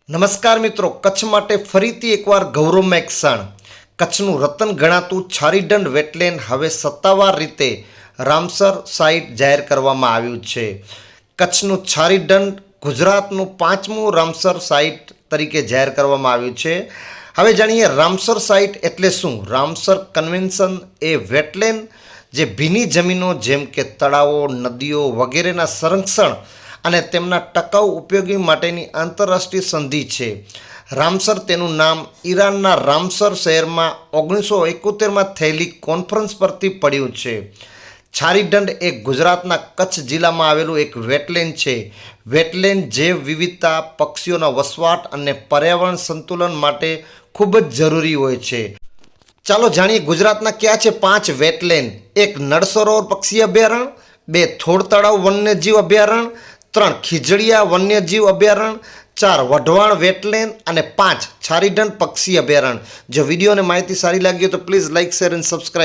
નમસ્કાર મિત્રો, કચ્છ માટે ફરીથી એકવાર ગૌરવમાં એક ક્ષણ. કચ્છનું રતન ગણાતું છારીદંડ વેટલેન્ડ હવે સત્તાવાર રીતે રામસર સાઇટ જાહેર કરવામાં આવ્યું છે. કચ્છનું છારીદંડ ગુજરાતનું 5મું રામસર સાઇટ તરીકે જાહેર કરવામાં આવ્યું છે. હવે જાણીએ રામસર સાઇટ એટલે શું. રામસર કન્વેન્શન એ વેટલેન્ડ જે ભીની જમીનો જેમ કે તળાવો, નદીઓ વગેરેના સંરક્ષણ અને તેમના ટકાઉ ઉપયોગી માટેની આંતરરાષ્ટ્રીય સંધિ છે. રામસર તેનું નામ ઈરાનના રામસર શહેરમાં 1971માં થયેલી કોન્ફરન્સ પરથી પડ્યું છે. છારીદંડ એ ગુજરાતના કચ્છ જિલ્લામાં આવેલું એક વેટલેન્ડ છે. વેટલેન્ડ જૈવ વિવિધતા, પક્ષીઓના વસવાટ અને પર્યાવરણ સંતુલન માટે ખૂબ જ જરૂરી હોય છે. ચાલો જાણીએ ગુજરાતના કયા છે 5 વેટલેન્ડ. 1 નળ સરોવર પક્ષી અભયારણ્ય, 2 થોડ તળાવ વન્યજીવ અભયારણ્ય, 3 ખીજડીયા વન્યજીવ અભયારણ્ય, 4 વઢવાણ વેટલેન્ડ અને 5 છારીદંડ પક્ષી અભયારણ્ય. જો વિડીયો અને માહિતી સારી લાગી હોય તો પ્લીઝ લાઇક, શેર અને સબસ્ક્રાઈબ.